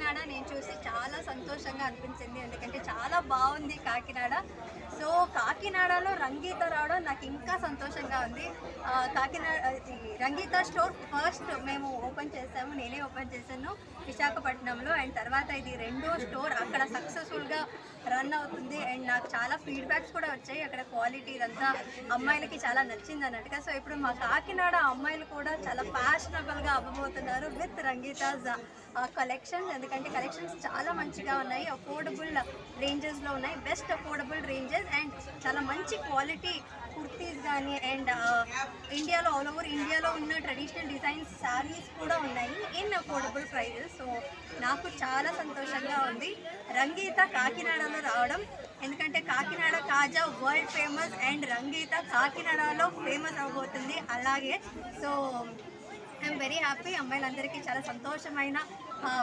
కాకినాడ నేను చూసి చాలా సంతోషంగా అనిపించింది. ఎందుకంటే చాలా బాగుంది కాకినాడ. సో కాకినాడలో రంగీత రావడం నాకు ఇంకా సంతోషంగా ఉంది. కాకినాడ రంగీత స్టోర్ ఫస్ట్ మేము ఓపెన్ చేసాము, నేనే ఓపెన్ చేశాను విశాఖపట్నంలో. అండ్ తర్వాత ఇది రెండో స్టోర్ అక్కడ సక్సెస్ఫుల్గా రన్ అవుతుంది. అండ్ నాకు చాలా ఫీడ్బ్యాక్స్ కూడా వచ్చాయి. అక్కడ క్వాలిటీ ఇదంతా అమ్మాయిలకి చాలా నచ్చింది అన్నట్టుగా. సో ఇప్పుడు మా కాకినాడ అమ్మాయిలు కూడా చాలా ఫ్యాషనబుల్గా అవ్వబోతున్నారు విత్ రంగీతాస్ కలెక్షన్స్. ఎందుకంటే కలెక్షన్స్ చాలా మంచిగా ఉన్నాయి, అఫోర్డబుల్ రేంజెస్లో ఉన్నాయి, బెస్ట్ అఫోర్డబుల్ రేంజెస్ అండ్ చాలా మంచి క్వాలిటీ కుర్తీస్ కానీ అండ్ ఇండియాలో ఆల్ ఓవర్ ఇండియాలో ఉన్న ట్రెడిషనల్ డిజైన్స్ శారీస్ కూడా ఉన్నాయి ఇన్ అఫోర్డబుల్ ప్రైజెస్. సో నాకు చాలా సంతోషంగా ఉంది రంగీత కాకినాడలో రావడం. ఎందుకంటే Kakinada kaja world famous and Rangeetha కాకినాడలో ఫేమస్ అవబోతుంది అలాగే. So I'm very happy. అమ్మాయిలందరికీ చాలా సంతోషమైన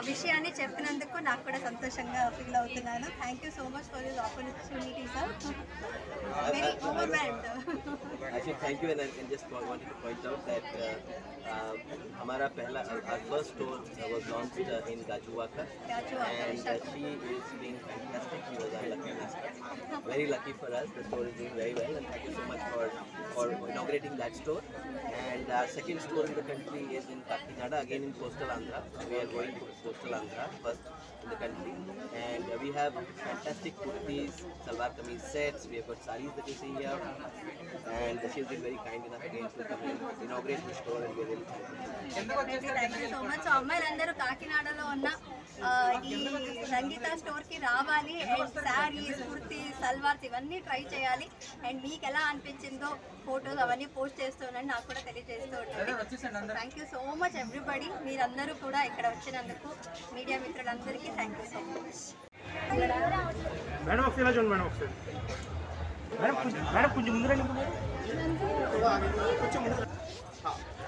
విషయాన్ని చెప్పినందుకు నాకు కూడా సంతోషంగా ఫీల్ అవుతున్నాను. Thank you so much for this opportunity sir. Very overwhelmed. Actually, thank you, and I just wanted to point out that our first store was launched in Gajuwaka, and she is being fantastic. She was our lucky master. Very lucky for us. The store is doing very well, and thank you so much for inaugurating that store. And our second store in the country is in Kakinada, again in coastal Andhra. We are going to coastal Andhra first in the country, and we have fantastic kurtis, salwar kameez sets. We have got sarees that you see here, and she has been very kind enough again to come and inaugurate the store, and we are really thankful. Thank you so much. అమ్మాయిలందరూ కాకినాడలో ఉన్న ఈ రంగీత స్టోర్కి రావాలి and saris, kurtis, salwars ఇవన్నీ try చేయాలి. And మీకు ఎలా అనిపించిందో ఫొటోస్ అవన్నీ పోస్ట్ చేస్తున్నాను, నాకు కూడా తెలియజేస్తూ ఉంటుంది. Thank you so much everybody. మీరందరూ కూడా ఇక్కడ వచ్చినందుకు మీడియా మిత్రులందరికీ thank you so much. Madam ఒకసారి ఇలా చూడండి. మేడం కొంచెం ముందు రండి. కొంచెం ముందు.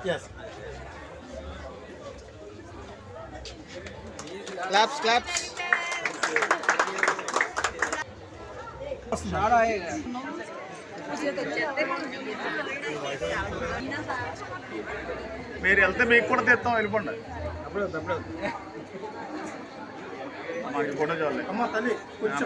yes claps మీరు వెళ్తే మీకు కూడా తెస్తాం, వెళ్ళిపోండి. అప్పుడు మాకు ఫోటో చూడాలి. అమ్మ తల్లి కొంచెం